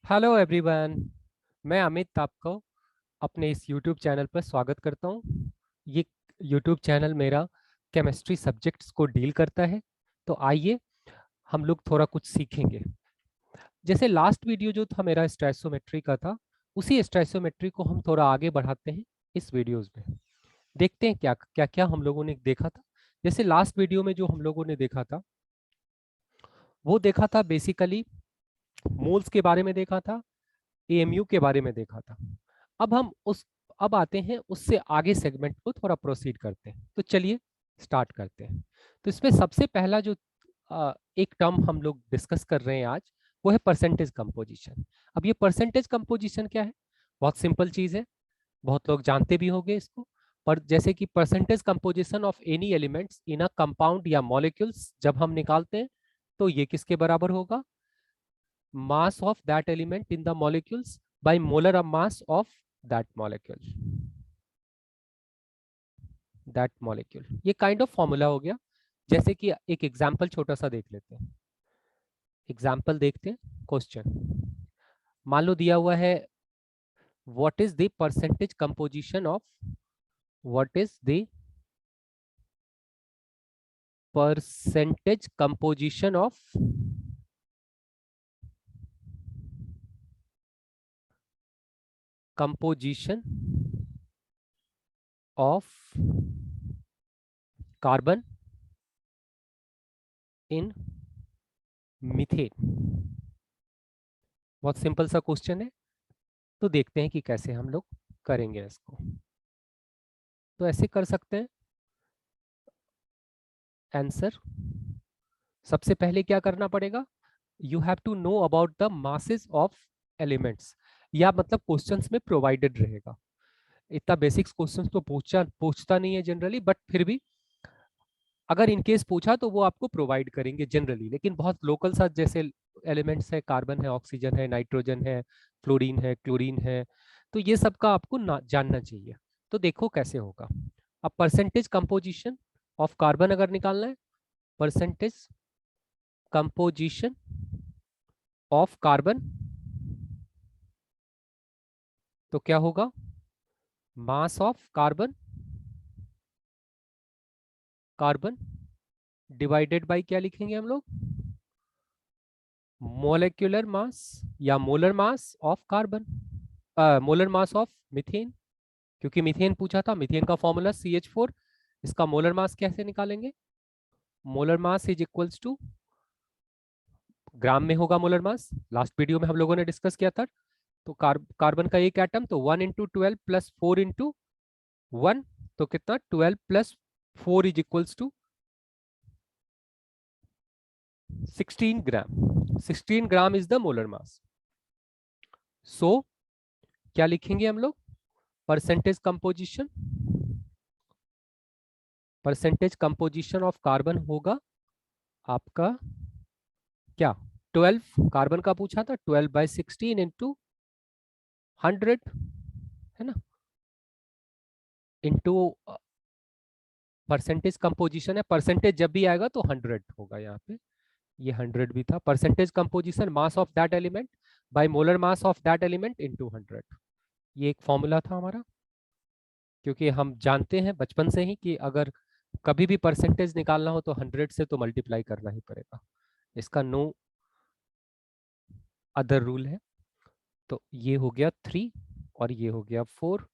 Hello everyone. मैं अमित आपको अपने इस यूट्यूब चैनल पर स्वागत करता हूँ। ये यूट्यूब चैनल मेरा केमिस्ट्री सब्जेक्ट्स को डील करता है। तो आइए हम लोग थोड़ा कुछ सीखेंगे। जैसे लास्ट वीडियो जो था मेरा स्ट्रेसोमेट्री का था, उसी स्ट्रेसोमेट्री को हम थोड़ा आगे बढ़ाते हैं इस वीडियोस में। देखते हैं क्या क्या क्या हम लोगों ने देखा था। जैसे लास्ट वीडियो में जो हम लोगों ने देखा था, वो देखा था बेसिकली मोल्स के बारे में देखा था, एएमयू के बारे में देखा था। अब हम उस अब आते हैं उससे आगे सेगमेंट को थोड़ा प्रोसीड करते हैं। तो चलिए स्टार्ट करते हैं। तो इसमें सबसे पहला जो एक टर्म हम लोग डिस्कस कर रहे हैं आज, वो है परसेंटेज कंपोजिशन। अब ये परसेंटेज कंपोजिशन क्या है? बहुत सिंपल चीज है, बहुत लोग जानते भी होंगे इसको। पर जैसे कि percentage composition of any elements in a compound या मॉलिक्यूल्स जब हम निकालते हैं, तो ये किसके बराबर होगा? mass of that element in the molecules by molar mass of that molecule ये काइंड ऑफ फॉर्मूला हो गया। जैसे कि एक एग्जांपल छोटा सा देख लेते हैं। एग्जांपल देखते हैं। क्वेश्चन मान लो दिया हुआ है, what is the percentage composition of what is the percentage composition of composition of carbon in methane. बहुत सिंपल सा क्वेश्चन है। तो देखते हैं कि कैसे हम लोग करेंगे इसको। तो ऐसे कर सकते हैं। आंसर सबसे पहले क्या करना पड़ेगा? You have to know about the masses of elements, या मतलब क्वेश्चंस में प्रोवाइडेड रहेगा। इतना बेसिक्स क्वेश्चंस तो पूछता नहीं है जनरली, बट फिर भी अगर इनकेस पूछा तो वो आपको प्रोवाइड करेंगे जनरली। लेकिन बहुत लोकल सा जैसे एलिमेंट्स है, कार्बन है, ऑक्सीजन है, नाइट्रोजन है, फ्लोरीन है, क्लोरीन है, तो ये सब का आपको जानना चाहिए। तो देखो कैसे होगा। अब परसेंटेज कंपोजिशन ऑफ कार्बन अगर निकालना है, परसेंटेज कंपोजिशन ऑफ कार्बन, तो क्या होगा? Mass of carbon, carbon divided by क्या लिखेंगे हम लोग? मोलेक्युलर मास या molar mass of carbon, molar mass of methane. क्योंकि मीथेन पूछा था, मीथेन का फॉर्मूला CH4। इसका मोलर मास कैसे निकालेंगे? Molar mass is equals to, gram में होगा मोलर मास, लास्ट वीडियो में हम लोगों ने डिस्कस किया था। तो कार्बन का एक एटम तो 1 × 12 + 4 × 1, तो कितना? 12 + 4 is equals to 16 gram. 16 gram is the molar mass. So क्या लिखेंगे हम लोग? Percentage composition, percentage composition of carbon होगा आपका क्या? 12, कार्बन का पूछा था, 12/16 × 100 है ना, इंटू परसेंटेज कंपोजिशन है। परसेंटेज जब भी आएगा तो 100 होगा यहाँ पे। ये 100 भी था। Percentage composition mass of that element by molar mass of that element into 100, ये एक फॉर्मूला था हमारा। क्योंकि हम जानते हैं बचपन से ही कि अगर कभी भी परसेंटेज निकालना हो तो 100 से तो मल्टीप्लाई करना ही पड़ेगा, इसका नो अदर रूल है। तो ये हो गया 3, और ये हो गया 4,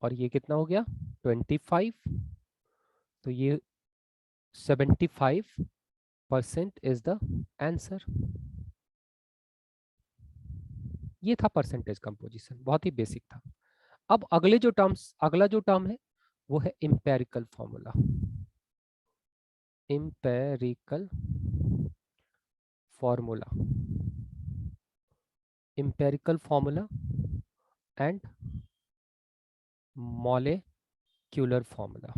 और ये कितना हो गया? 25। तो ये 75% इज द आंसर। ये था परसेंटेज कंपोजिशन, बहुत ही बेसिक था। अब अगला जो टर्म है वो है empirical formula. Empirical formula, empirical formula and molecular formula.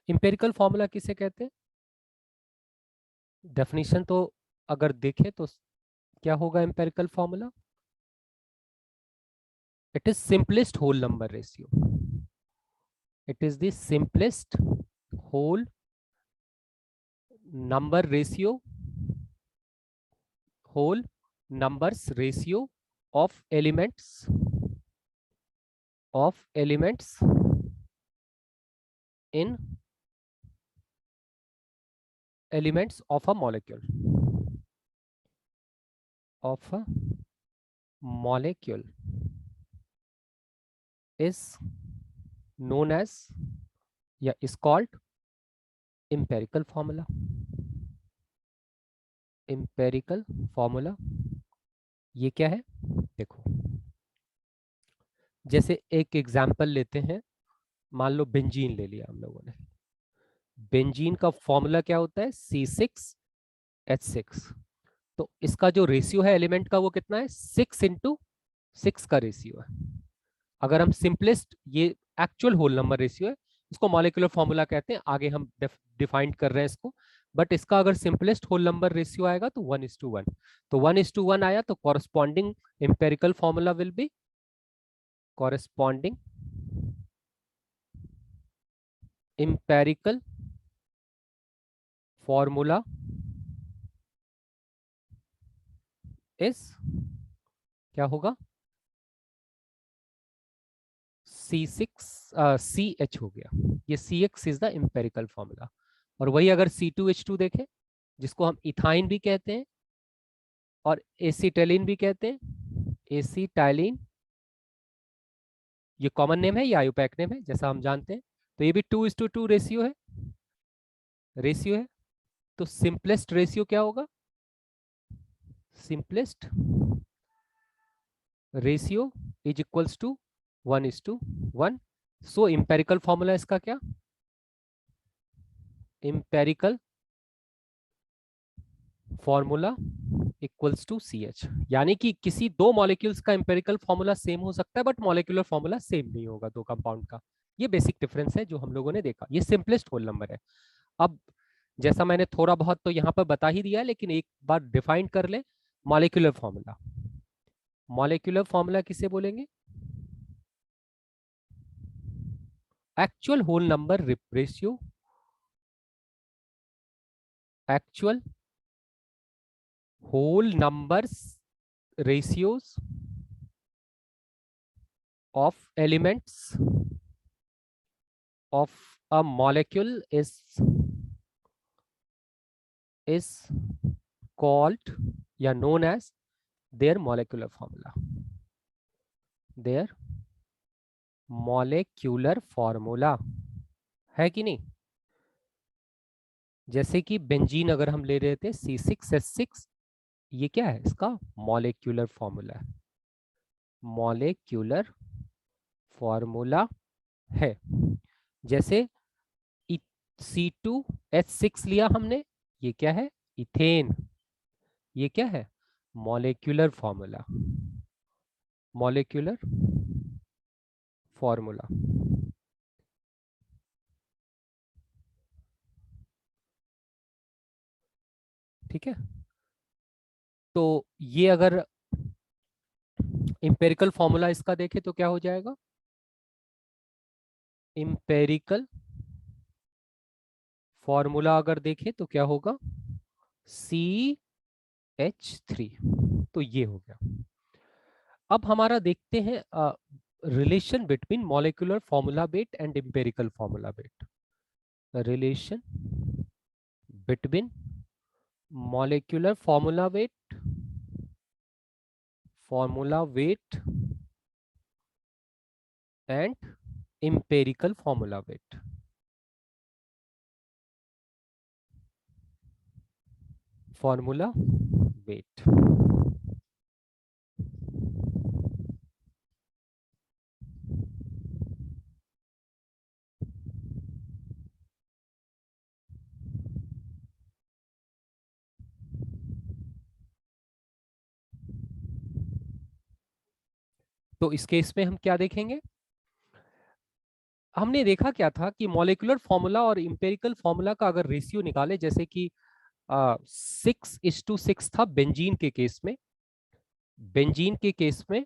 Empirical formula किसे कहते हैं? डेफिनेशन तो अगर देखें तो क्या होगा empirical formula? It is simplest whole number ratio. It is the simplest whole number ratio, whole numbers ratio of elements in elements of a molecule is known as या is called empirical formula. empirical formula ये क्या है? देखो, जैसे एक example लेते हैं, मान लो बेंजीन ले लिया हम लोगों ने। बेंजीन का फॉर्मूला क्या होता है? C6H6। तो इसका जो रेशियो है एलिमेंट का वो कितना है? 6:6 का रेशियो है। अगर हम सिंपलेस्ट, ये एक्चुअल होल नंबर रेशियो है, इसको मॉलिक्यूलर फॉर्मूला कहते हैं, आगे हम डिफाइन कर रहे हैं इसको। बट इसका अगर सिंपलेस्ट होल नंबर रेशियो आएगा तो 1:1। तो 1:1 आया तो corresponding empirical formula will be corresponding empirical formula is क्या होगा? CH हो गया। ये CX is the empirical formula. और वही अगर C2H2 देखें, जिसको हम इथाइन भी कहते हैं और एसिटाइलिन भी कहते हैं, एसिटाइलिन ये कॉमन नेम है, ये आयुपैक नेम है जैसा हम जानते हैं। तो ये भी 2:2 रेशियो है। तो सिंपलेस्ट रेशियो क्या होगा? Simplest ratio is equals to 1:1। So empirical formula इसका क्या? Empirical formula equals to CH। यानी कि किसी दो मॉलिक्यूल्स का इंपेरिकल फॉर्मूला सेम हो सकता है बट मॉलिक्यूलर फॉर्मूला सेम नहीं होगा दो कंपाउंड का। ये बेसिक डिफरेंस है जो हम लोगों ने देखा। ये सिंपलेस्ट होल नंबर है। अब जैसा मैंने थोड़ा बहुत तो यहाँ पर बता ही दिया है, लेकिन एक बार डिफाइन कर ले मॉलिक्यूलर फॉर्मूला। मॉलिक्यूलर फॉर्मूला किसे बोलेंगे? Actual whole number ratio, actual whole numbers ratios of elements of a molecule is called या known as their molecular formula। their molecular formula है कि नहीं? जैसे कि बेंजीन अगर हम ले रहे थे C6H6, ये क्या है? इसका मॉलिक्यूलर फॉर्मूला है। मॉलिक्यूलर फॉर्मूला है। जैसे C2H6 लिया हमने, ये क्या है? इथेन। ये क्या है? Molecular formula. Molecular formula. ठीक है। तो ये अगर इंपेरिकल फॉर्मूला इसका देखे तो क्या हो जाएगा? इंपेरिकल फॉर्मूला अगर देखे तो क्या होगा? CH3। तो ये हो गया। अब हमारा देखते हैं relation between molecular formula wait and empirical formula wait. Relation between molecular formula wait and empirical formula weight। formula weight। तो इस केस में हम क्या देखेंगे? हमने देखा क्या था कि मॉलिक्यूलर फॉर्मूला और इंपेरिकल फॉर्मूला का अगर रेशियो निकाले, जैसे कि 6:6 था बेंजीन के केस में। बेंजीन के केस में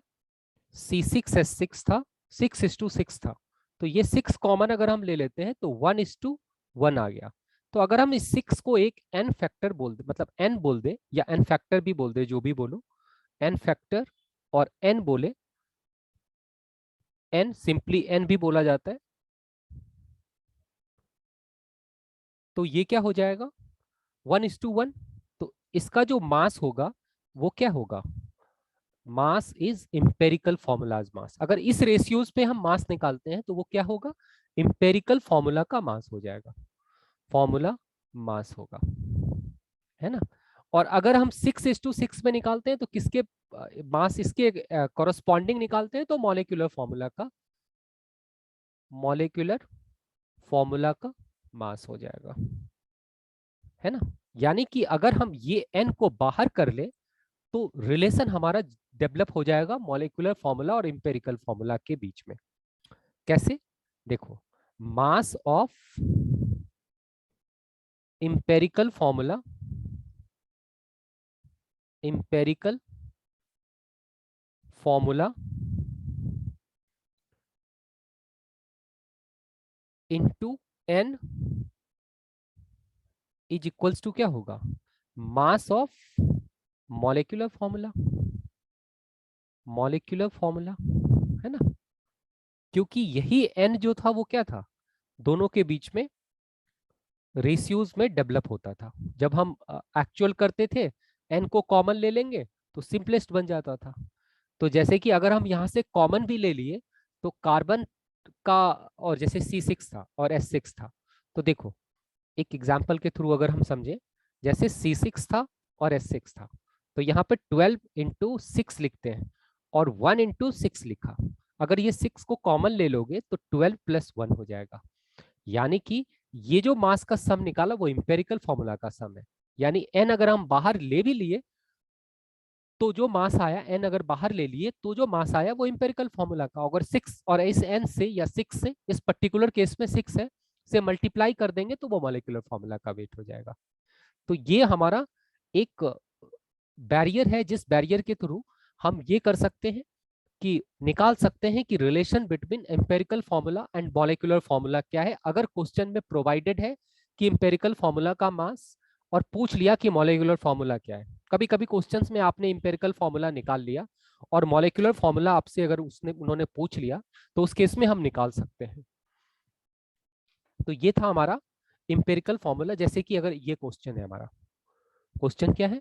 C6H6 था, 6:6 था। तो ये 6 कॉमन अगर हम ले लेते हैं तो 1:1 आ गया। तो अगर हम इस 6 को एक n फैक्टर बोल दे, मतलब n बोल दे या n फैक्टर भी बोल दे, जो भी बोलो, n फैक्टर और n बोले, n सिंपली n भी बोला जाता है, तो ये क्या हो जाएगा 1:1। तो इसका जो मास होगा वो क्या होगा, मास इज इंपेरिकल फॉर्मूलाज मास। अगर इस रेशियोज पे हम मास निकालते हैं तो वो क्या होगा, इंपेरिकल फॉर्मूला का मास हो जाएगा, फॉर्मूला मास होगा, है ना। और अगर हम 6:6 में निकालते हैं तो किसके मास इसके कॉरस्पॉन्डिंग निकालते हैं, तो मॉलिक्यूलर फॉर्मूला का मास हो जाएगा, है ना। यानी कि अगर हम ये n को बाहर कर ले तो रिलेशन हमारा डेवलप हो जाएगा मॉलिक्यूलर फॉर्मूला और इंपेरिकल फॉर्मूला के बीच में। कैसे, देखो, mass of empirical formula, empirical formula into n is equals to क्या होगा, mass of molecular formula, molecular formula, है ना। क्योंकि यही n जो था वो क्या था, दोनों के बीच में रेशियोज में डेवलप होता था। जब हम एक्चुअल करते थे n को कॉमन ले लेंगे तो सिंपलेस्ट बन जाता था। तो जैसे कि अगर हम यहाँ से कॉमन भी ले लिए तो कार्बन का, और जैसे C6 था और S6 था, तो देखो एक एग्जाम्पल के थ्रू अगर हम समझे, जैसे C6 था और S6 था, तो यहाँ पे 12 × 6 लिखते हैं और 1 × 6 लिखा। अगर ये 6 को कॉमन ले लोगे तो 12 + 1 हो जाएगा। यानी कि ये जो मास का सम निकाला वो इंपेरिकल फॉर्मूला का सम है। यानी n अगर हम बाहर ले भी लिए तो जो मास आया, n अगर बाहर ले लिए तो जो मास आया वो इंपेरिकल फॉर्मूला का, अगर 6 और इस n से या 6 से, इस पर्टिकुलर केस में 6 है, से मल्टीप्लाई कर देंगे तो वो मॉलिक्यूलर फॉर्मूला का वेट हो जाएगा। तो ये हमारा एक बैरियर है, जिस बैरियर के थ्रू हम ये कर सकते हैं कि निकाल सकते हैं कि relation between empirical formula and molecular formula क्या है। अगर क्वेश्चन में प्रोवाइडेड है कि एम्पेरिकल फॉर्मूला का मास और पूछ लिया कि मॉलिक्यूलर फॉर्मूला क्या है, कभी कभी क्वेश्चंस में आपने एम्पेरिकल फॉर्मूला निकाल लिया और मॉलिक्यूलर फॉर्मूला आपसे अगर उन्होंने पूछ लिया तो उस केस में हम निकाल सकते हैं। तो ये था हमारा एम्पेरिकल फॉर्मूला। जैसे कि अगर ये क्वेश्चन है, हमारा क्वेश्चन क्या है,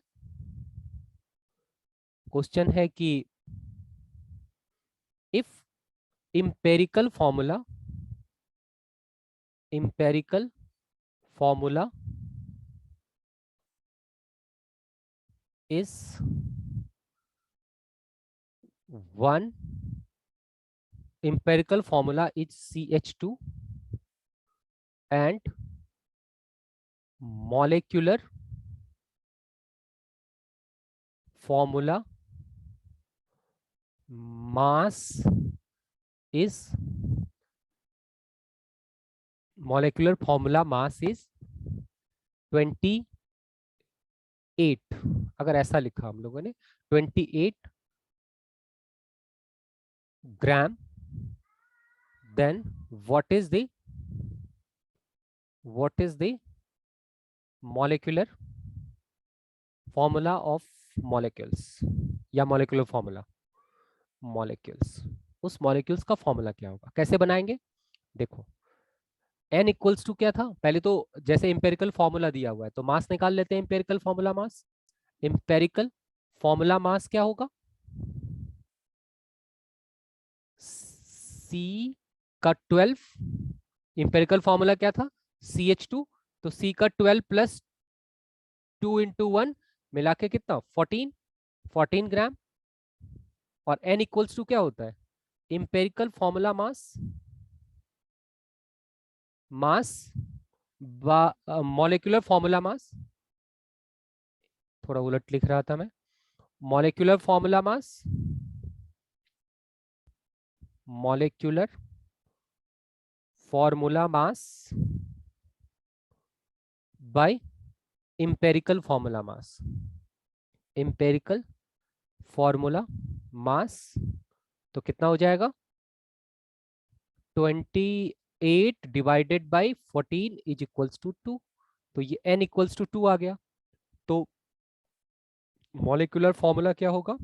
क्वेश्चन है कि if empirical formula is 1, empirical formula is CH2 and molecular formula mass is, molecular formula mass is 28। अगर ऐसा लिखा हम लोगों ने 28 ग्राम, then what is the molecular formula of molecules, या molecular formula molecules, उस molecules का फॉर्मूला क्या होगा, कैसे बनाएंगे। देखो n इक्वल्स टू क्या था, पहले तो जैसे इंपेरिकल फॉर्मूला दिया हुआ है तो मास निकाल लेते हैं, empirical formula mass, empirical formula मास क्या होगा, C का 12, इंपेरिकल फॉर्मूला क्या था CH2, तो C का 12 + 2 × 1 मिला के कितना 14 ग्राम, और n इक्वल्स टू क्या होता है, empirical formula mass molecular formula mass, थोड़ा उलट लिख रहा था मैं, molecular formula mass, molecular formula mass by empirical formula mass, empirical formula mass, तो कितना हो जाएगा 28 divided by 14 is equals to 2। तो ये n इक्वल्स टू 2 आ गया। तो मॉलिक्यूलर फॉर्मूला क्या होगा?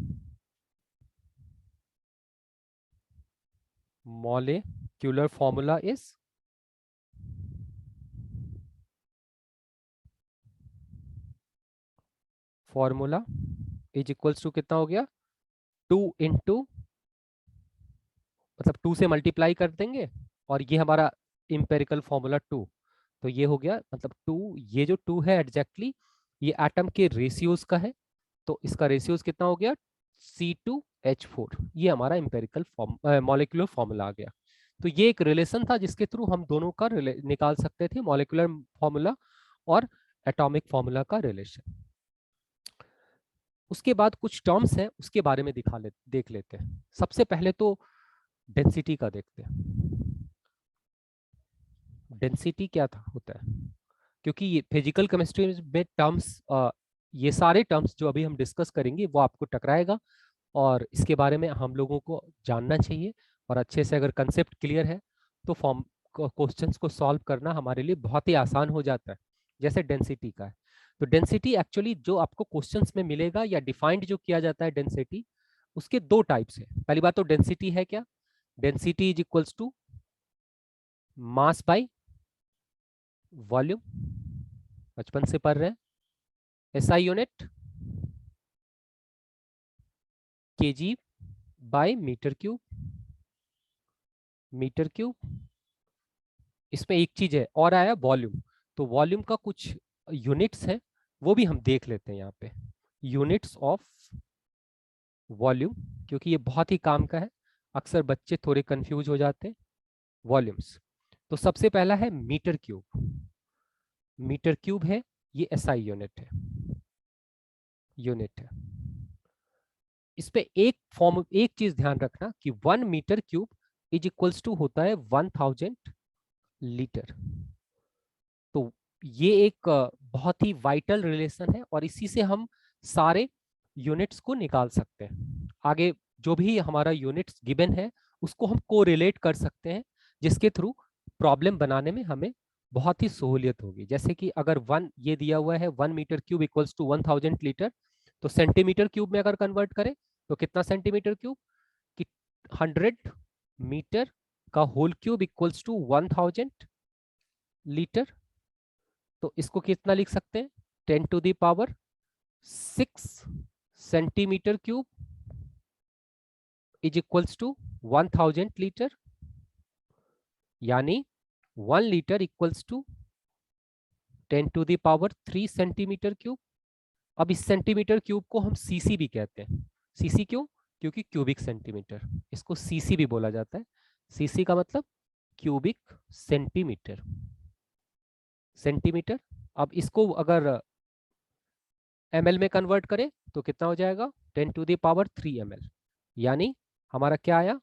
Molecular formula is formula is equals to कितना हो गया? 2 इंटू, मतलब 2 से मल्टीप्लाई कर देंगे और ये हमारा इंपेरिकल फॉर्मूला 2। तो ये हो गया, मतलब 2, ये जो 2 है एग्जैक्टली ये एटम के रेशियोज का है। तो इसका रेशियोज कितना हो गया? C2H4। ये हमारा इंपेरिकल मॉलिक्यूलर फॉर्मूला आ गया। तो ये एक रिलेशन था जिसके थ्रू हम दोनों का निकाल सकते थे, मॉलिक्यूलर फॉर्मूला और एटॉमिक फॉर्मूला का रिलेशन। उसके बाद कुछ टर्म्स हैं, उसके बारे में देख लेते हैं। सबसे पहले तो डेंसिटी का देखते हैं। डेंसिटी क्या था होता है, क्योंकि ये फिजिकल केमिस्ट्री में टर्म्स, ये सारे टर्म्स जो अभी हम डिस्कस करेंगे वो आपको टकराएगा और इसके बारे में हम लोगों को जानना चाहिए। और अच्छे से अगर कंसेप्ट क्लियर है तो फॉर्म क्वेश्चंस को सॉल्व करना हमारे लिए बहुत ही आसान हो जाता है। जैसे डेंसिटी का है, तो डेंसिटी एक्चुअली जो आपको क्वेश्चंस में मिलेगा या डिफाइंड जो किया जाता है डेंसिटी, उसके दो टाइप्स है। पहली बात तो डेंसिटी है क्या? Density is equals to mass by volume, बचपन से पढ़ रहे हैं। SI unit KG by metre cube, metre cube. इसमें एक चीज है और आया वॉल्यूम। तो वॉल्यूम का कुछ यूनिट्स है, वो भी हम देख लेते हैं यहाँ पे। यूनिट्स ऑफ वॉल्यूम, क्योंकि ये बहुत ही काम का है, अक्सर बच्चे थोड़े कंफ्यूज हो जाते हैं। वॉल्यूम्स, तो सबसे पहला है मीटर क्यूब। मीटर क्यूब है, ये एसआई यूनिट है, यूनिट है। इस पे एक चीज ध्यान रखना कि 1 metre cube is equals to होता है 1000 लीटर। तो ये एक बहुत ही वाइटल रिलेशन है और इसी से हम सारे यूनिट्स को निकाल सकते हैं। आगे जो भी हमारा यूनिट्स गिवन है उसको हम कोरिलेट कर सकते हैं, जिसके थ्रू प्रॉब्लम बनाने में हमें बहुत ही सहूलियत होगी। जैसे कि अगर ये दिया हुआ है 1 metre cube equals to 1000 litre, तो सेंटीमीटर क्यूब में अगर कन्वर्ट करें तो कितना सेंटीमीटर क्यूब? कि 100 मीटर का whole cube equals to 1000 litre. तो इसको कितना लिख सकते हैं? 10⁶ centimetre cube is equals to 1000 litre, यानी 1 litre equals to 10⁻³ centimetre cube. अब इस सेंटीमीटर क्यूब को हम सीसी भी कहते हैं। सीसी क्यों? क्योंकि क्यूबिक सेंटीमीटर, इसको सीसी भी बोला जाता है। सीसी का मतलब क्यूबिक सेंटीमीटर, सेंटीमीटर। अब इसको अगर ml में कन्वर्ट करें तो कितना हो जाएगा? 10⁻³ ml, यानी हमारा क्या आया?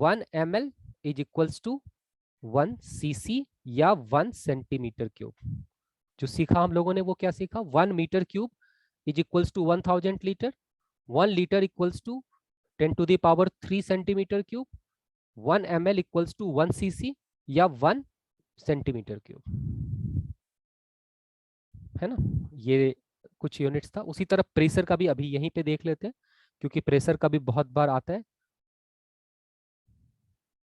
1 ml is equals to 1 cc या 1 सेंटीमीटर क्यूब। जो सीखा हम लोगों ने वो क्या सीखा? 1 metre cube is equals to 1000 litre, 1 litre equals to 10⁻³ centimetre cube, 1 ml equals to 1 cc या 1 सेंटीमीटर क्यूब, है ना? ये कुछ यूनिट्स था। उसी तरह प्रेशर का भी अभी यहीं पे देख लेते हैं, क्योंकि प्रेशर का भी बहुत बार आता है।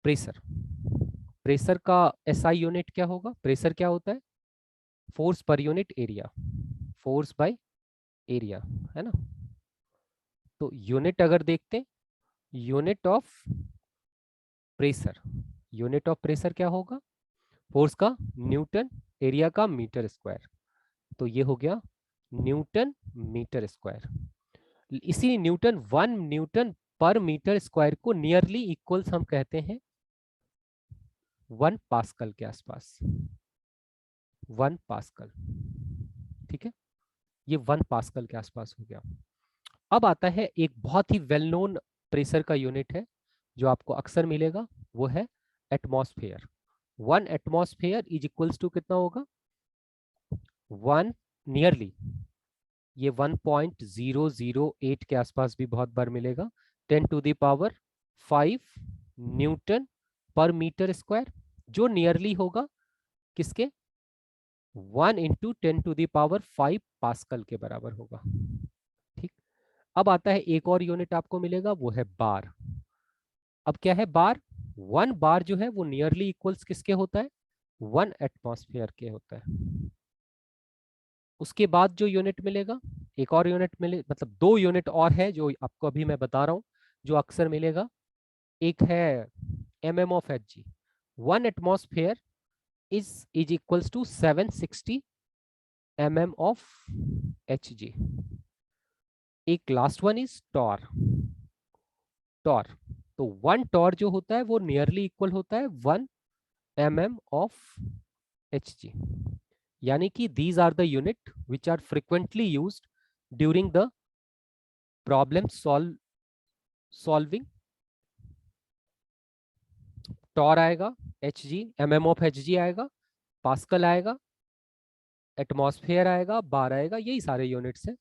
प्रेशर, प्रेशर का एसआई यूनिट क्या होगा? प्रेशर क्या होता है? Force per unit area, force by area, है ना? तो यूनिट अगर देखते, unit of pressure, unit of pressure क्या होगा? फोर्स का न्यूटन, एरिया का मीटर स्क्वायर। तो ये हो गया न्यूटन मीटर स्क्वायर। इसी न्यूटन, 1 न्यूटन पर मीटर स्क्वायर को नियरली इक्वल्स हम कहते हैं 1 पास्कल के आसपास, 1 पास्कल। ठीक है, ये 1 पास्कल के आसपास हो गया। अब आता है एक बहुत ही वेल नोन प्रेशर का यूनिट है जो आपको अक्सर मिलेगा, वो है atmosphere. 1 atmosphere is equals to कितना होगा? 1 नियरली, ये 1.008 के आसपास भी बहुत बार मिलेगा, 10⁵ न्यूटन पर मीटर स्क्वायर, जो नियरली होगा किसके? 1 × 10⁵ पास्कल के बराबर होगा। ठीक, अब आता है एक और यूनिट आपको मिलेगा, वो है बार। अब क्या है बार? 1 बार जो है वो नियरली इक्वल्स किसके होता है? 1 एटमॉस्फेयर के होता है। उसके बाद जो यूनिट मिलेगा, एक और यूनिट मिले, मतलब 2 यूनिट और है जो आपको अभी मैं बता रहा हूं, जो अक्सर मिलेगा। एक है mm of Hg। 1 atmosphere is equals to 760 mm of Hg। एक last one is torr. Torr, तो 1 टॉर जो होता है वो नियरली इक्वल होता है 1 mm of Hg। यानी कि these are the unit which are frequently used during the problem solving। Torr आएगा, Hg, mm of Hg आएगा, पास्कल आएगा, एटमॉस्फेयर आएगा, बार आएगा, यही सारे यूनिट्स हैं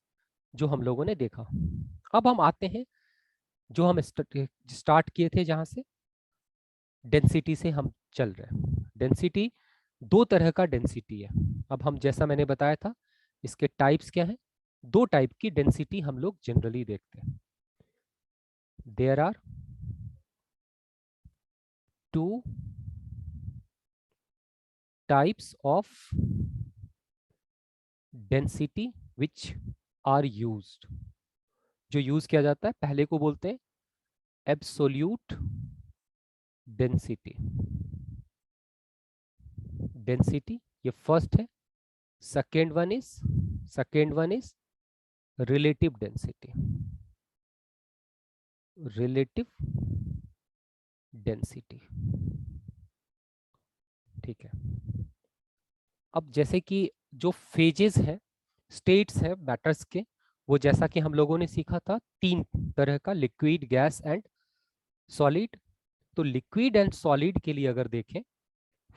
जो हम लोगों ने देखा। अब हम आते हैं जो हम स्टार्ट किए थे, जहां से डेंसिटी से हम चल रहे हैं। डेंसिटी, 2 तरह का डेंसिटी है। अब हम, जैसा मैंने बताया था, इसके टाइप्स क्या हैं? 2 टाइप की डेंसिटी हम लोग जनरली देखते हैं। There are 2 types of density which are used. जो यूज किया जाता है, पहले को बोलते हैं एब्सोल्यूट डेंसिटी। डेंसिटी ये फर्स्ट है। Second one is relative density. Relative density, ठीक है। अब जैसे कि जो फेजेस है, स्टेट्स है मैटर्स के, वो जैसा कि हम लोगों ने सीखा था 3 तरह का, लिक्विड, गैस एंड सॉलिड। तो लिक्विड एंड सॉलिड के लिए अगर देखें,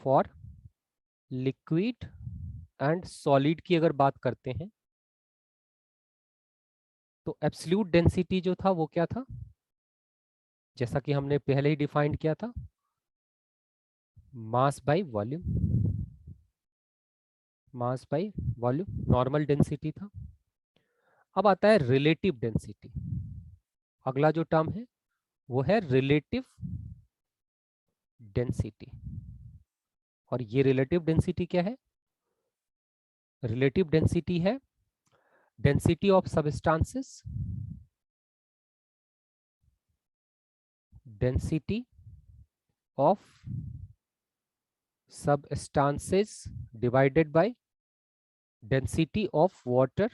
फॉर लिक्विड एंड सॉलिड की अगर बात करते हैं, तो एब्सोल्यूट डेंसिटी जो था वो क्या था? जैसा कि हमने पहले ही डिफाइंड किया था, मास by volume. Mass by volume normal density था। अब आता है रिलेटिव डेंसिटी। अगला जो टर्म है वो है रिलेटिव डेंसिटी। और ये रिलेटिव डेंसिटी क्या है? रिलेटिव डेंसिटी है density of substances, density of substances divided by density of water,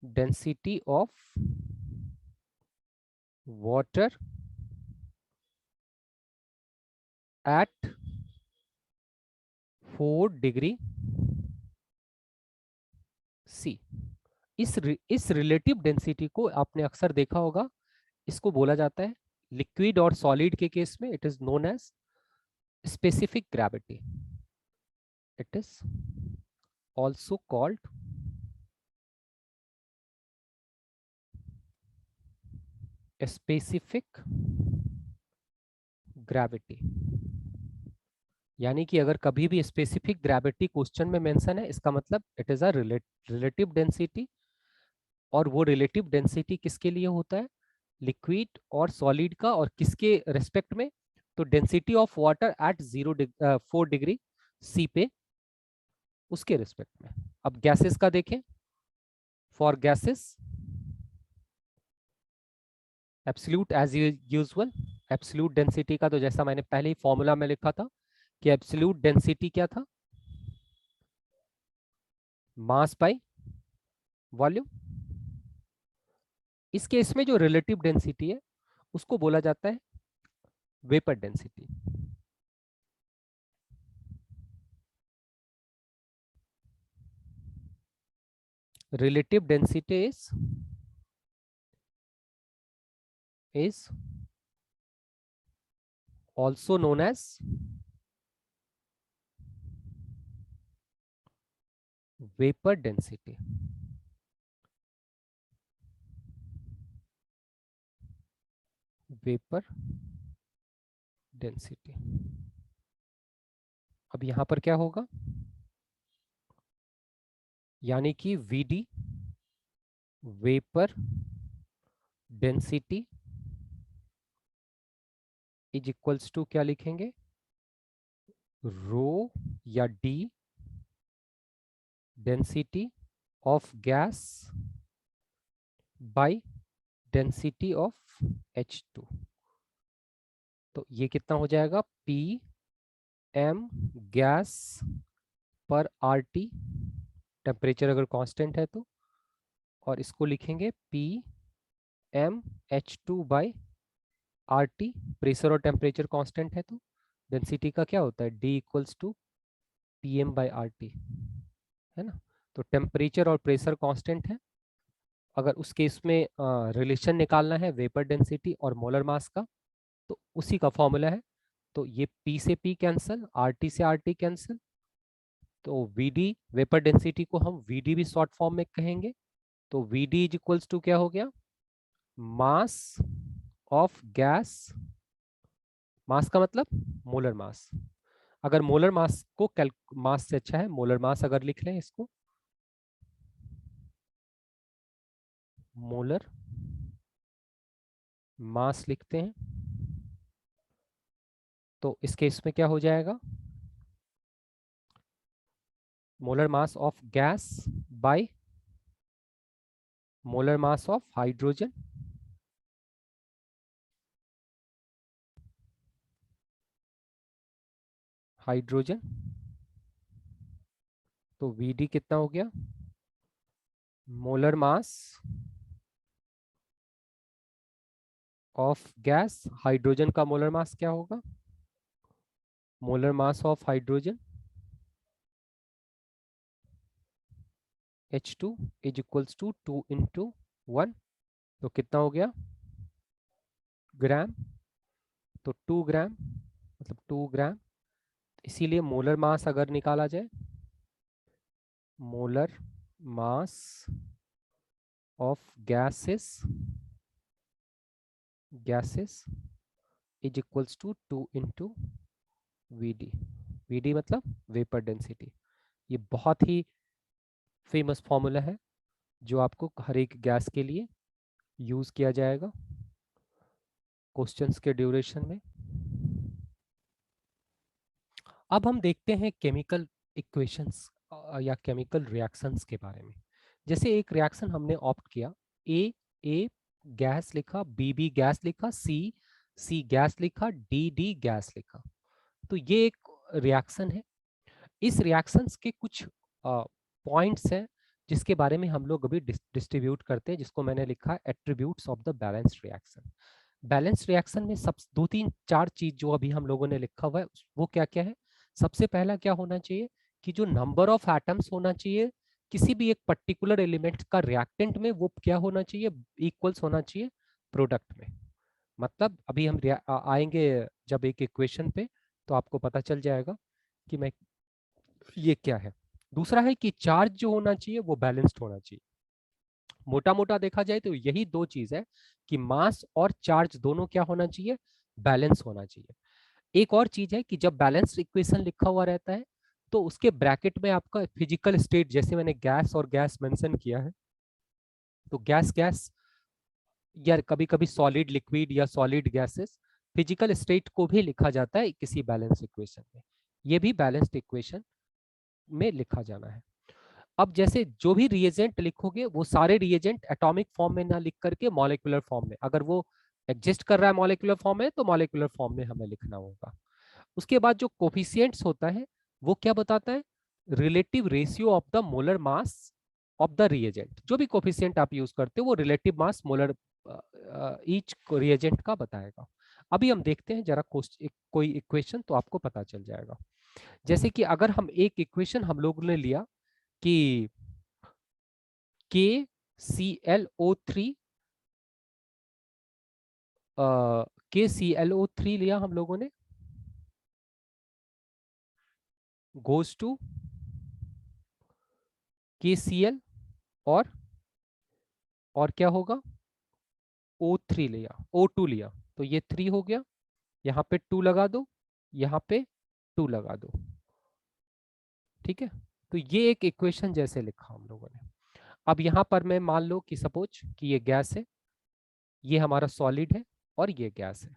density of water at 4 degree C। इस रिलेटिव डेंसिटी को आपने अक्सर देखा होगा, इसको बोला जाता है, लिक्विड और सॉलिड के केस में it is known as specific gravity. It is also called specific gravity. यानी कि अगर कभी भी स्पेसिफिक ग्रेविटी क्वेश्चन में मेंशन है, इसका मतलब it is a relative density. और वो रिलेटिव डेंसिटी किसके लिए होता है? लिक्विड और सॉलिड का। और किसके रेस्पेक्ट में? तो density of water at 4 degree C पे, उसके रेस्पेक्ट में। अब गैसेस का देखें, for gases absolute as usual. Absolute density का तो जैसा मैंने पहले ही फॉर्मूला में लिखा था कि एब्सोल्यूट डेंसिटी क्या था? मास बाय वॉल्यूम। इस केस में जो रिलेटिव डेंसिटी है उसको बोला जाता है vapour density. relative density is also known as vapor density। vapor density। अब यहां पर क्या होगा, यानी कि VD vapour density is equals to क्या लिखेंगे, रो या D density of gas by density of H2। तो ये कितना हो जाएगा, पी एम गैस पर आर टी, टेम्परेचर अगर कांस्टेंट है तो, और इसको लिखेंगे P M H2 by R T, pressure और टेम्परेचर कांस्टेंट है तो डेंसिटी का क्या होता है, D equals to P M by R T, है ना। तो टेम्परेचर और प्रेशर कांस्टेंट है, अगर उस केस में रिलेशन निकालना है वेपर डेंसिटी और मोलर मास का, तो उसी का फॉर्मूला है। तो ये P से P कैंसिल, RT से RT कैंसिल, तो VD वेपर डेंसिटी को हम VD भी शॉर्ट फॉर्म में कहेंगे। तो VD इज इक्वल्स टू क्या हो गया, मास ऑफ गैस, मास का मतलब मोलर मास, अगर मोलर मास को मास से अच्छा है मोलर मास अगर लिख लें इसको, मोलर मास लिखते हैं, तो इस केस में क्या हो जाएगा, molar mass of gas by molar mass of hydrogen, hydrogen. तो Vd कितना हो गया, molar mass of gas, hydrogen का मोलर मास क्या होगा, molar mass of hydrogen H2 is equals to 2 into 1, तो कितना हो गया, ग्राम। तो 2 ग्राम मतलब 2 ग्राम, इसीलिए मोलर मास अगर निकाला जाए, molar mass of gases is equals to 2 into VD, VD मतलब वेपर डेंसिटी। ये बहुत ही फेमस फॉर्मूला है जो आपको हर एक गैस के लिए यूज किया जाएगा क्वेश्चंस के ड्यूरेशन में। अब हम देखते हैं केमिकल इक्वेशंस या केमिकल रिएक्शंस के बारे में। जैसे एक रिएक्शन हमने ऑप्ट किया, ए गैस लिखा, बी गैस लिखा, सी गैस लिखा, डी गैस लिखा। तो ये एक रिएक्शन है। इस रिएक्शंस के कुछ पॉइंट्स हैं जिसके बारे में हम लोग अभी डिस्ट्रीब्यूट करते हैं, जिसको मैंने लिखा attributes of the balanced reaction. Balance reaction में सब 2 3 4 चीज जो अभी हम लोगों ने लिखा हुआ है वो क्या क्या है। सबसे पहला क्या होना चाहिए कि जो नंबर ऑफ एटम्स होना चाहिए किसी भी एक पर्टिकुलर एलिमेंट का रिएक्टेंट में, वो क्या होना चाहिए, इक्वल्स होना चाहिए प्रोडक्ट में। मतलब अभी हम आएंगे जब एक इक्वेशन पे, तो आपको पता चल जाएगा कि मैं ये क्या है। दूसरा है कि चार्ज जो होना चाहिए वो बैलेंस्ड होना चाहिए। मोटा मोटा देखा जाए तो यही 2 चीज है कि मास और चार्ज दोनों क्या होना चाहिए, बैलेंस होना चाहिए। एक और चीज है कि जब बैलेंस इक्वेशन लिखा हुआ रहता है तो उसके ब्रैकेट में आपका फिजिकल स्टेट, जैसे मैंने गैस और गैस मेंशन किया है, तो गैस गैस या कभी कभी सॉलिड लिक्विड या सॉलिड गैसेस, फिजिकल स्टेट को भी लिखा जाता है किसी बैलेंस इक्वेशन में। ये भी बैलेंस्ड इक्वेशन में लिखा जाना है। अब जैसे जो भी रिएजेंट लिखोगे वो सारे रिएजेंट एटॉमिक फॉर्म में ना लिख करके मॉलिक्यूलर फॉर्म में, अगर वो एग्जिस्ट कर रहा है मॉलिक्यूलर फॉर्म में तो मॉलिक्यूलर फॉर्म में हमें लिखना होगा। उसके बाद जो कोफिशिएंट्स होता है वो क्या बताता है, relative ratio of the molar mass of the reagent. जो भी कोफिशिएंट आप यूज करते हो वो relative mass molar each reagent का बताएगा। अभी हम देखते हैं जरा कोई इक्वेशन तो आपको पता चल जाएगा। जैसे कि अगर हम एक इक्वेशन हम लोगों ने लिया कि KClO3, KClO3 लिया हम लोगों ने, गोज टू KCl, और क्या होगा, O3 लिया, O2 लिया, तो ये 3 हो गया, यहाँ पे 2 लगा दो, यहाँ पे 2 लगा दो, ठीक है, तो ये एक इक्वेशन जैसे लिखा हम लोगों ने। अब यहाँ पर मैं मान लो कि सपोज कि ये गैस है, ये हमारा सॉलिड है और ये गैस है।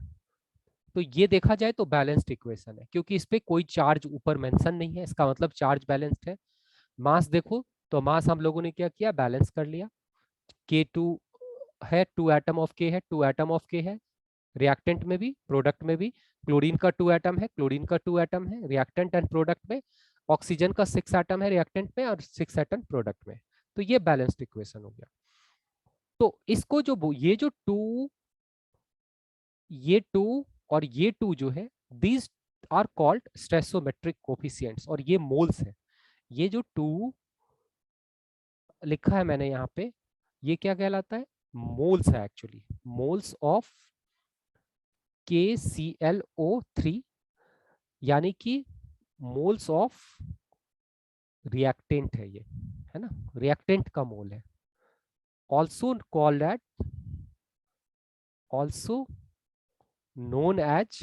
तो ये देखा जाए तो बैलेंस्ड इक्वेशन है, क्योंकि इस पे कोई चार्ज ऊपर मेंशन नहीं है, इसका मतलब चार्ज बैलेंस्ड है। मास देखो तो मास हम लोगों ने क्या किया, बैलेंस कर लिया। K2 है, 2 एटम ऑफ K है, 2 एटम ऑफ K है। रिएक्टेंट में भी प्रोडक्ट में भी क्लोरीन का 2 एटम है, क्लोरीन का 2 एटम है रिएक्टेंट एंड प्रोडक्ट में। ऑक्सीजन का 6 एटम है रिएक्टेंट में और 6 एटम प्रोडक्ट में। तो ये बैलेंस्ड इक्वेशन हो गया। तो इसको जो ये टू और ये टू जो है, दीज आर कॉल्ड स्टेसोमेट्रिक कोफिशिएंट्स, और ये मोल्स है। ये जो टू लिखा है मैंने यहाँ पे, ये क्या कहलाता है, मोल्स है एक्चुअली, मोल्स ऑफ KClO3, यानी कि मोल्स ऑफ रिएक्टेंट है ये, है ना, रिएक्टेंट का मोल है। Also called at, also known as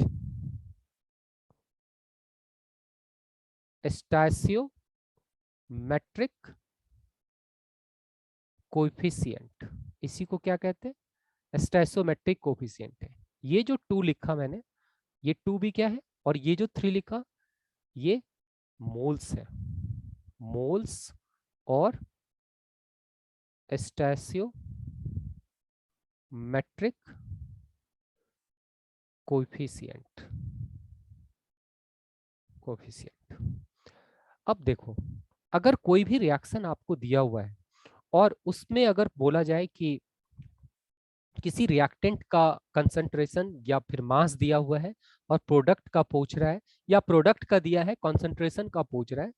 stoichiometric coefficient. इसी को क्या कहते हैं, स्टैसियोमेट्रिक कोएफिशिएंट है। ये जो टू लिखा मैंने, ये टू भी क्या है, और ये जो थ्री लिखा, ये मोल्स है, मोल्स और स्टैसियोमेट्रिक कोएफिशिएंट, कोएफिशिएंट। अब देखो, अगर कोई भी रिएक्शन आपको दिया हुआ है और उसमें अगर बोला जाए कि किसी रिएक्टेंट का कंसंट्रेशन या फिर मास दिया हुआ है और प्रोडक्ट का पूछ रहा है, या प्रोडक्ट का दिया है कंसंट्रेशन का पूछ रहा है,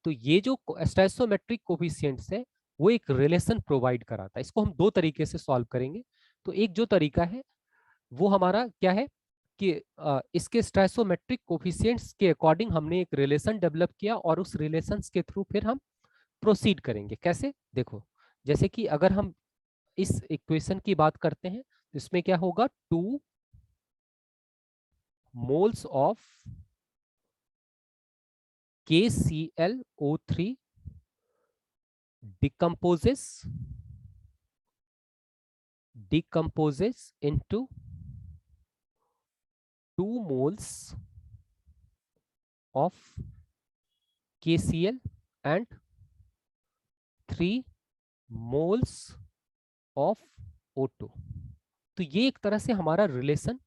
तो ये जो स्टोइकोमेट्रिक कोफिशिएंट्स है वो एक रिलेशन प्रोवाइड कराता है। इसको हम दो तरीके से सॉल्व करेंगे। तो एक जो तरीका है वो हमारा क्या है कि इसके स्टोइकोमेट्रिक कोफिशिएंट्स के अकॉर्डिंग हमने एक रिलेशन डेवलप किया और उस रिलेशन के थ्रू फिर हम प्रोसीड करेंगे। कैसे, देखो, जैसे कि अगर हम इस इक्वेशन की बात करते हैं तो इसमें क्या होगा, 2 moles of KClO3 decomposes into 2 moles of KCl and 3 moles of O2। तो ये एक तरह से हमारा रिलेशन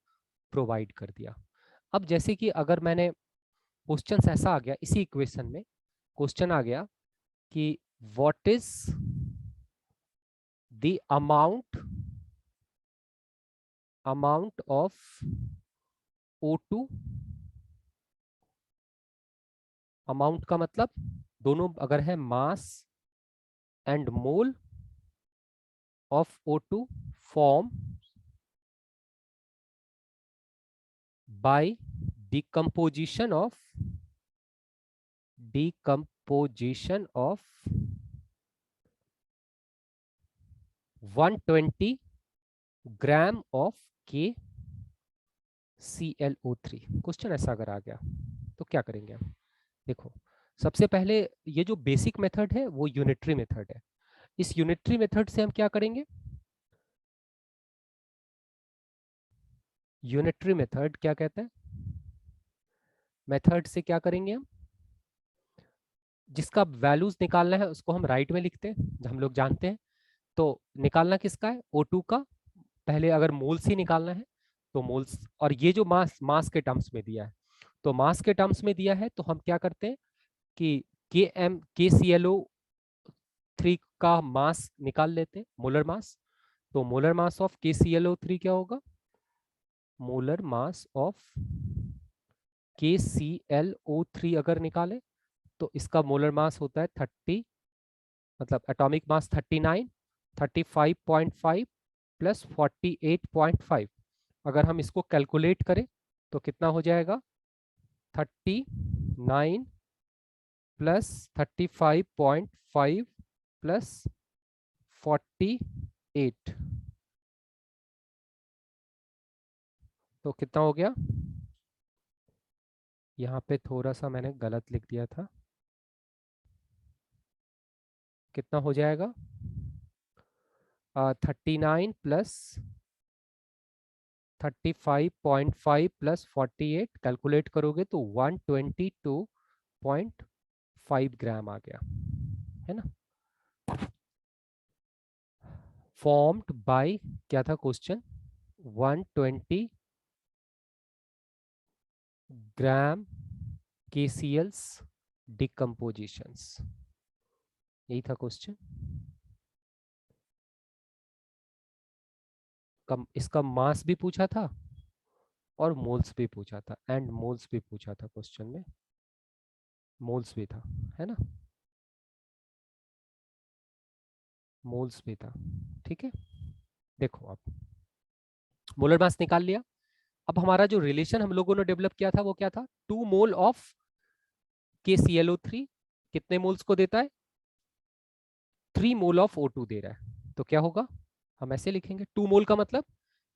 प्रोवाइड कर दिया। अब जैसे कि अगर मैंने क्वेश्चन ऐसा आ गया, इसी इक्वेशन में क्वेश्चन आ गया कि what is the amount of O2, amount का मतलब दोनों अगर है mass and mole of O2 form by decomposition of 120 gram of KClO3। Question ऐसा अगर आ गया तो क्या करेंगे हम, देखो, सबसे पहले ये जो बेसिक मेथड है वो यूनिटरी मेथड है। इस यूनिटरी मेथड से हम क्या करेंगे, यूनिटरी मेथड क्या कहते हैं, मेथड से क्या करेंगे हम, जिसका वैल्यूज निकालना है उसको हम राइट में लिखते हैं, हम लोग जानते हैं। तो निकालना किसका है, O2 का। पहले अगर मोल्स ही निकालना है तो मोल्स, और ये जो मास के टर्म्स में दिया है, तो मास के टर्म्स में दिया है तो हम क्या करते हैं कि KClO3 का मास निकाल लेते हैं, मोलर मास। तो मोलर मास ऑफ KClO3 क्या होगा, मोलर मास ऑफ KClO3 अगर निकाले तो इसका मोलर मास होता है 30, मतलब एटॉमिक मास 39, 35.5 प्लस 48.5। अगर हम इसको कैलकुलेट करें तो कितना हो जाएगा, 39 प्लस 35.5 प्लस 48, तो कितना हो गया, यहाँ पे थोड़ा सा मैंने गलत लिख दिया था, कितना हो जाएगा 39 प्लस 35.5 प्लस 48 कैलकुलेट करोगे तो 122.5 ग्राम आ गया, है ना। फॉर्म्ड बाय, क्या था क्वेश्चन, 120 ग्राम KCl's डिकम्पोजिशंस, यही था क्वेश्चन। इसका मास भी पूछा था और मोल्स भी पूछा था, एंड मोल्स भी पूछा था क्वेश्चन में, मोल्स भी था, है ना, मोल्स भी था। ठीक है, देखो आप मोलर मास निकाल लिया। अब हमारा जो रिलेशन हम लोगों ने डेवलप किया था वो क्या था, 2 मोल ऑफ KClO3 कितने मोल्स को देता है, 3 मोल ऑफ O2 दे रहा है। तो क्या होगा, हम ऐसे लिखेंगे 2 मोल का मतलब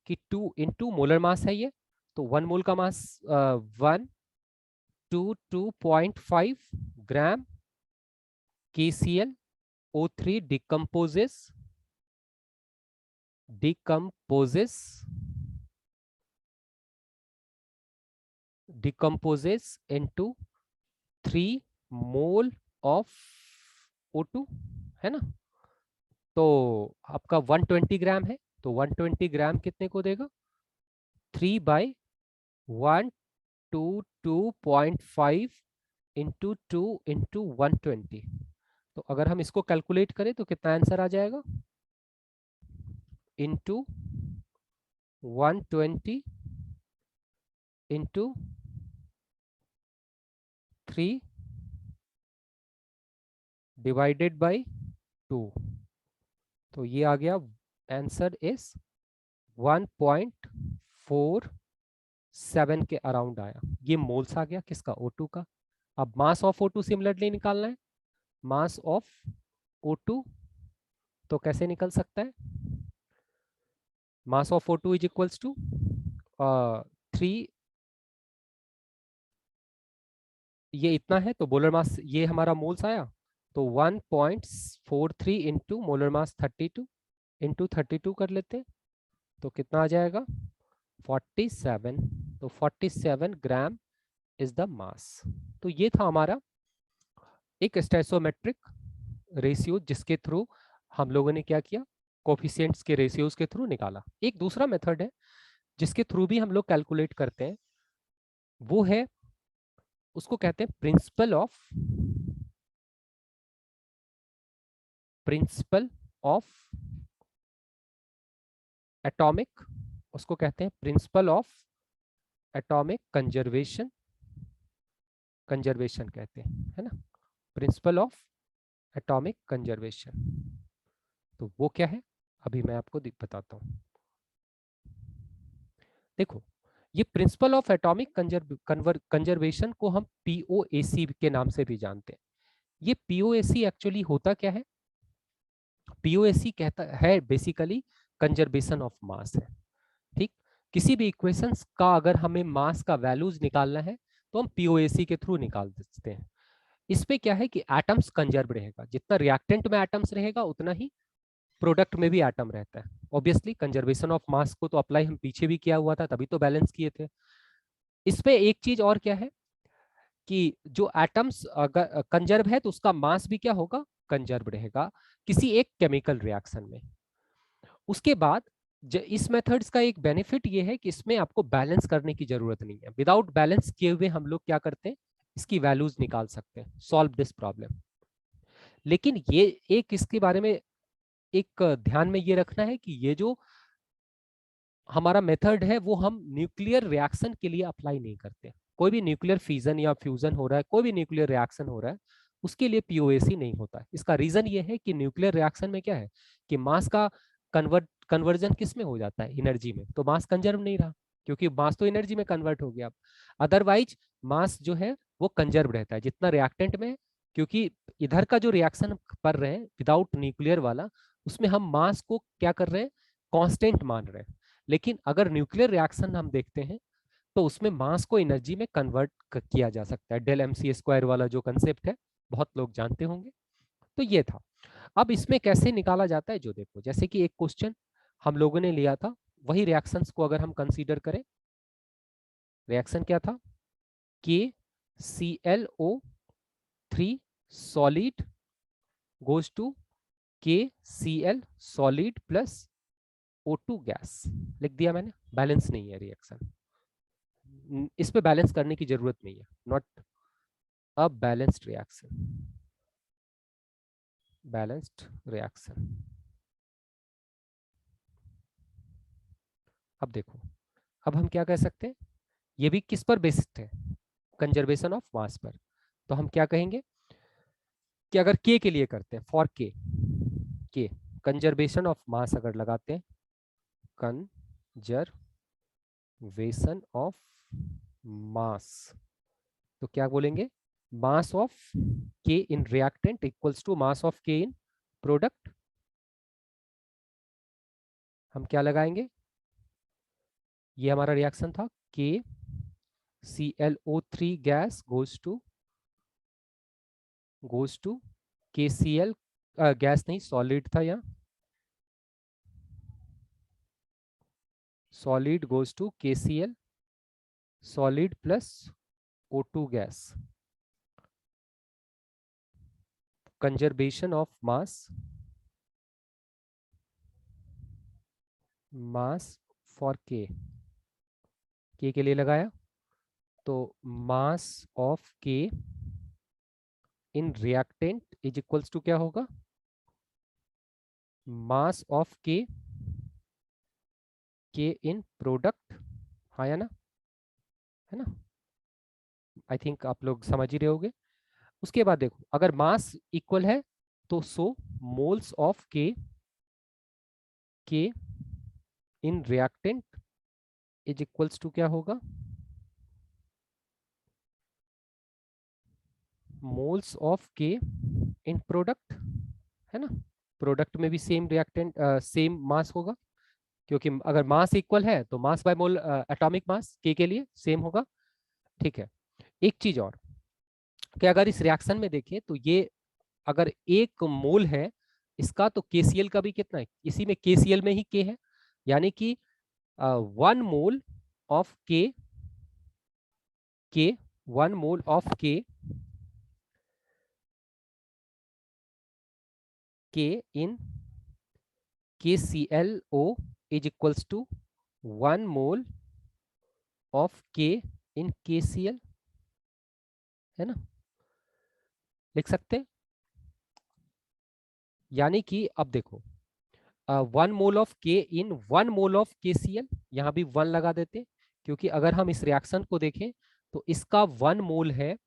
कि 2 इंटू मोलर मास है ये, तो 1 मोल का मास 122.5 ग्राम KClO3 decomposes into 3 mole of O2, है ना। तो आपका 120 ग्राम है, तो 120 ग्राम कितने को देगा, 3/122.5 इंटू 2 इंटू 120। तो अगर हम इसको कैलकुलेट करें तो कितना आंसर आ जाएगा, इंटू 120 इंटू 3 डिवाइडेड बाई 2, तो ये आ गया आंसर इज 1.47 के अराउंड आया। ये मोल्स आ गया किसका, O2 का। अब मास ऑफ O2 सिमिलरली निकालना है, मास ऑफ O2 तो कैसे निकल सकता है, mass of O2 is equals to 3, ये इतना है तो मोलर मास ये हमारा मोल्स आया, तो 1.43 इंटू मोलर मास 32 इंटू 32 कर लेते हैं, तो कितना आ जाएगा 47, तो 47 ग्राम इज द मास। तो ये था हमारा एक स्टैचोमेट्रिक रेशियो जिसके थ्रू हम लोगों ने क्या किया, कोफिशिएंट्स के रेशियोज के थ्रू निकाला। एक दूसरा मेथड है जिसके थ्रू भी हम लोग कैलकुलेट करते हैं, वो है, उसको कहते हैं प्रिंसिपल ऑफ एटॉमिक, उसको कहते हैं principle of atomic conservation, conservation कहते हैं, है ना, प्रिंसिपल ऑफ एटॉमिक कंजर्वेशन। तो वो क्या है, अभी मैं आपको बताता हूँ। देखो, ये प्रिंसिपल ऑफ एटॉमिक कंजर्वेशन को हम POAC के नाम से भी जानते हैं। ये POAC एक्चुअली होता क्या है, POAC कहता है बेसिकली कंजर्वेशन ऑफ मास है। ठीक, किसी भी इक्वेशंस का अगर हमें मास का वैल्यूज निकालना है तो हम POAC के थ्रू निकाल सकते हैं। इस पे क्या है कि एटम्स कंजर्व रहेगा, जितना रिएक्टेंट में एटम्स रहेगा उतना ही प्रोडक्ट में भी एटम रहता है। ऑब्वियसली कंजर्वेशन ऑफ मास को तो अप्लाई हम पीछे भी किया हुआ था, तभी तो बैलेंस किए थे। इस पे एक चीज और क्या है कि जो एटम्स अगर कंजर्व है तो उसका मास भी क्या होगा, कंजर्व रहेगा किसी एक केमिकल रिएक्शन में। उसके बाद इस मेथड्स का एक बेनिफिट ये है कि इसमें आपको बैलेंस करने की जरूरत नहीं है। विदाउट बैलेंस किए हुए हम लोग क्या करते हैं, इसकी वैल्यूज निकाल सकते हैं, सॉल्व दिस प्रॉब्लम। लेकिन ये एक इसके बारे में एक ध्यान में ये रखना है कि ये जो हमारा मेथड है वो हम न्यूक्लियर रिएक्शन के लिए अप्लाई नहीं करते। कोई भी न्यूक्लियर फिजन या फ्यूजन हो रहा है, कोई भी न्यूक्लियर रिएक्शन हो रहा है, उसके लिए POAC नहीं होता है। इसका रीजन ये है कि न्यूक्लियर रिएक्शन में क्या है कि मास का कन्वर्जन किस में हो जाता है, एनर्जी में, तो मास कंजर्व नहीं रहा क्योंकि मास तो एनर्जी में कन्वर्ट हो गया। अदरवाइज मास जो है वो कंजर्व रहता है जितना रिएक्टेंट में है, क्योंकि इधर का जो रिएक्शन कर रहे हैं विदाउट न्यूक्लियर वाला, उसमें हम मास को क्या कर रहे हैं, कांस्टेंट मान रहे हैं। लेकिन अगर न्यूक्लियर रिएक्शन हम देखते हैं तो उसमें मास को एनर्जी में कन्वर्ट किया जा सकता है, डेल MC² वाला जो कंसेप्ट है बहुत लोग जानते होंगे। तो ये था। अब इसमें कैसे निकाला जाता है, जो देखो जैसे कि एक क्वेश्चन हम लोगों ने लिया था, वही रिएक्शंस को अगर हम कंसीडर करें, रिएक्शन क्या था, KClO3 solid goes to KCl solid plus O2 gas. लिख दिया मैंने, बैलेंस नहीं है रिएक्शन, इस पे बैलेंस करने की जरूरत नहीं है, not a balanced reaction, balanced reaction. अब देखो, अब हम क्या कह सकते हैं, ये भी किस पर बेस्ड है, कंजर्वेशन ऑफ मास पर। तो हम क्या कहेंगे कि अगर के के लिए करते हैं, फॉर के कंजर्वेशन ऑफ मास अगर लगाते हैं, कंजर्वेशन ऑफ मास, तो क्या बोलेंगे, मास ऑफ के in reactant equals to mass of के इन प्रोडक्ट। हम क्या लगाएंगे, ये हमारा रिएक्शन था, KClO3 gas goes to KCl, gas नहीं सॉलिड था यहाँ, solid goes to KCl solid plus O2 gas, conservation of mass for के लिए लगाया, तो मास ऑफ के in reactant is equals to क्या होगा, मास ऑफ के इन प्रोडक्ट, हाँ या ना, है ना, आई थिंक आप लोग समझ ही रहे होगे। उसके बाद देखो, अगर मास इक्वल है तो सो मोल्स ऑफ के in reactant is equals to क्या होगा, मोल्स ऑफ के इन प्रोडक्ट, है ना, प्रोडक्ट में भी सेम रिएक्टेंट सेम मास होगा, क्योंकि अगर मास इक्वल है तो mass by mole atomic mass के लिए सेम होगा। ठीक है, एक चीज और कि अगर इस रिएक्शन में देखें तो ये अगर एक मोल है इसका, तो KCl का भी कितना है, इसी में KCl में ही के है, यानी कि 1 मोल ऑफ के 1 मोल ऑफ के in KClO is equals to 1 mole of के इन KCl, है ना, लिख सकते हैं। यानी कि अब देखो, 1 मोल ऑफ के इन 1 मोल ऑफ KCl, यहाँ भी 1 लगा देते, क्योंकि अगर हम इस रिएक्शन को देखें तो इसका 1 मोल है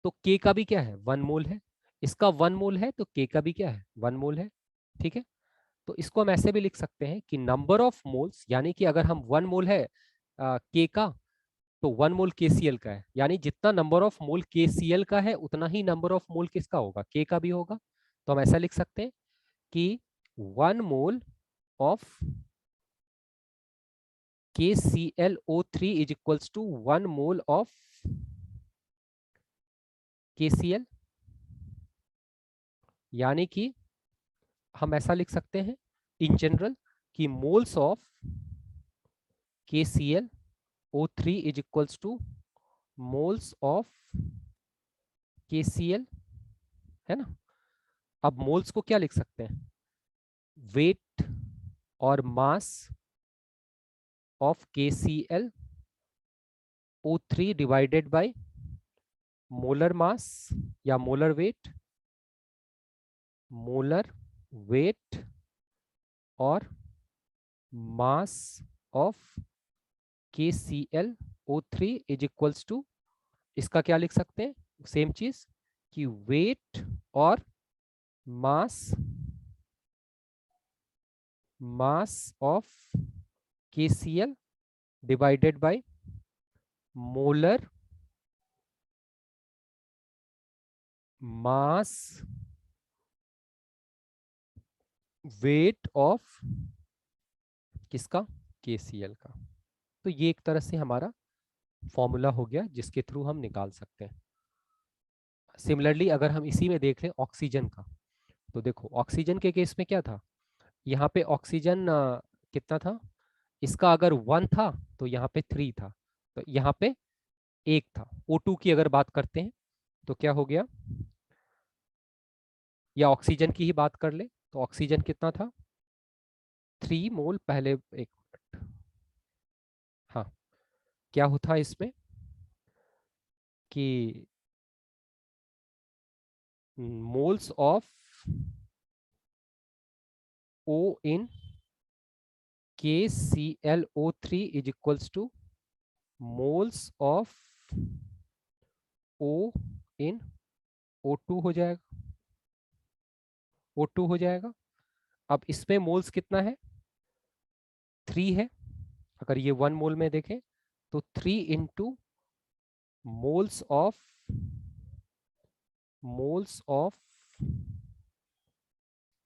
तो के का भी क्या है, 1 मोल है, इसका 1 मोल है तो के का भी क्या है, 1 मोल है। ठीक है, तो इसको हम ऐसे भी लिख सकते हैं कि नंबर ऑफ मोल्स, यानी कि अगर हम 1 मोल है के का, तो 1 मोल KCl का है, यानी जितना नंबर ऑफ मोल KCl का है उतना ही नंबर ऑफ मोल किसका होगा, के का भी होगा। तो हम ऐसा लिख सकते हैं कि 1 mole of KClO3 is equals to 1 mole of KCl, यानी कि हम ऐसा लिख सकते हैं इन जनरल कि moles of KClO3 is equals to moles of KCl, है ना। अब मोल्स को क्या लिख सकते हैं, वेट और mass of KClO3 divided by molar mass या मोलर वेट और mass of KClO3 is equals to, इसका क्या लिख सकते हैं, सेम चीज कि वेट और mass of KCl divided by molar mass weight of किसका, KCl का। तो ये एक तरह से हमारा फॉर्मूला हो गया जिसके थ्रू हम निकाल सकते हैं। सिमिलरली अगर हम इसी में देख लें ऑक्सीजन का, तो देखो ऑक्सीजन के केस में क्या था, यहाँ पे ऑक्सीजन कितना था, इसका अगर 1 था तो यहाँ पे 3 था, तो यहाँ पे 1 था। O2 की अगर बात करते हैं तो क्या हो गया, या ऑक्सीजन की ही बात कर ले तो ऑक्सीजन कितना था, 3 मोल पहले, एक मिनट, हाँ, क्या होता है इसमें कि moles of O in KClO3 is equals to moles of O in O2 हो जाएगा, O2 हो जाएगा। अब इसमें मोल्स कितना है, 3 है। अगर ये 1 मोल में देखें तो 3 into moles of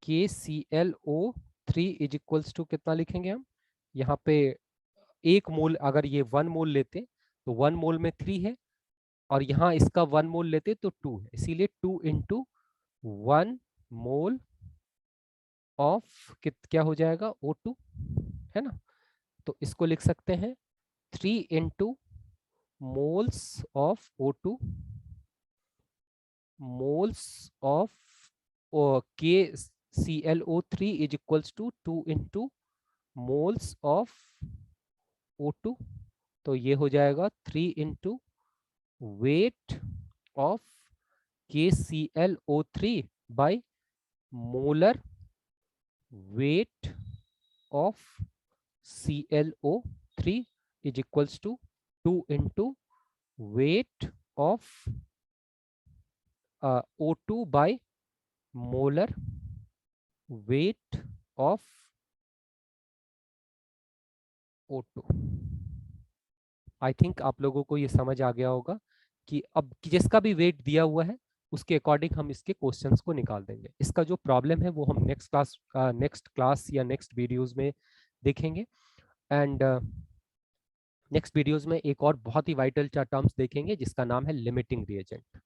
KClO3 is equals to कितना लिखेंगे हम, यहाँ पे एक मोल, अगर ये 1 मोल लेते तो 1 मोल में 3 है, और यहाँ इसका 1 मोल लेते तो 2 है, इसीलिए 2 इंटू 1 मोल ऑफ क्या हो जाएगा, O2, है ना। तो इसको लिख सकते हैं 3 into moles of O2, moles of KClO3 is equals to 2 into moles of O2, तो ये हो जाएगा 3 into weight of KClO3 by molar weight of ClO3 is equals to 2 into weight of O2 by molar weight of O2। I think आप लोगों को ये समझ आ गया होगा कि अब जिसका भी वेट दिया हुआ है उसके अकॉर्डिंग हम इसके क्वेश्चंस को निकाल देंगे। इसका जो प्रॉब्लम है वो हम नेक्स्ट क्लास या नेक्स्ट वीडियोस में देखेंगे। एंड नेक्स्ट वीडियोस में एक और बहुत ही वाइटल टर्म्स देखेंगे जिसका नाम है लिमिटिंग रिएजेंट।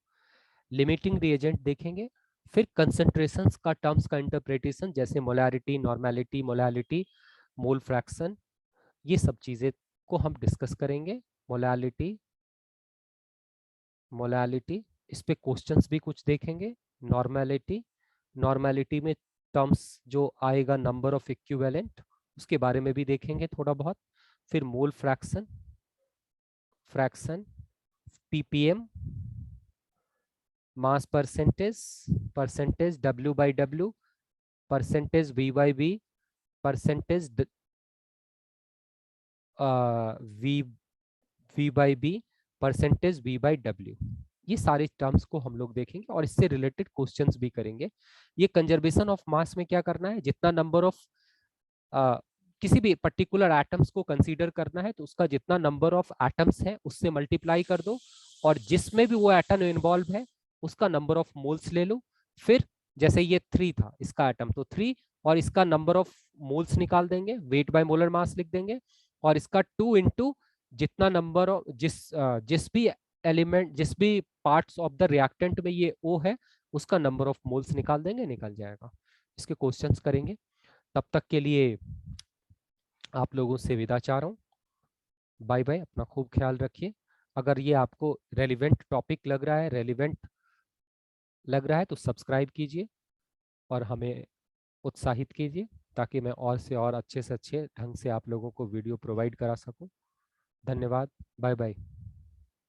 लिमिटिंग रिएजेंट देखेंगे, फिर कंसंट्रेशंस का टर्म्स का इंटरप्रिटेशन, जैसे molarity, normality, molality, mole fraction, ये सब चीजें को हम डिस्कस करेंगे। मोलैलिटी, मोलैलिटी, इस पे क्वेश्चंस भी कुछ देखेंगे। नॉर्मेलिटी, नॉर्मेलिटी में टर्म्स जो आएगा नंबर ऑफ इक्विवेलेंट, उसके बारे में भी देखेंगे थोड़ा बहुत। फिर mole fraction, fraction, PPM, mass percentage, percentage W by W, percentage V by V, percentage V V by B, percentage V by W, ये सारे टर्म्स को हम लोग देखेंगे और इससे रिलेटेड क्वेश्चंस भी करेंगे। ये कंजर्वेशन ऑफ मास में क्या करना है, जितना नंबर ऑफ किसी भी पर्टिकुलर एटम्स को कंसीडर करना है तो उसका जितना नंबर ऑफ एटम्स है उससे मल्टीप्लाई कर दो, और जिसमें भी वो एटम इन्वॉल्व है उसका नंबर ऑफ मोल्स ले लो। फिर जैसे ये 3 था इसका एटम, तो 3 और इसका नंबर ऑफ मोल्स निकाल देंगे, वेट बाय मोलर मास लिख देंगे, और इसका 2 इंटू जितना नंबर ऑफ जिस भी एलिमेंट, जिस भी पार्ट्स ऑफ द रिएक्टेंट में ये O है उसका नंबर ऑफ मोल्स निकाल देंगे, निकल जाएगा। इसके क्वेश्चंस करेंगे। तब तक के लिए आप लोगों से विदा चाह रहा हूँ। बाय बाय, अपना खूब ख्याल रखिए। अगर ये आपको रेलिवेंट टॉपिक लग रहा है, रेलिवेंट लग रहा है तो सब्सक्राइब कीजिए और हमें उत्साहित कीजिए ताकि मैं और से और अच्छे से अच्छे ढंग से आप लोगों को वीडियो प्रोवाइड करा सकूं। धन्यवाद, बाय बाय।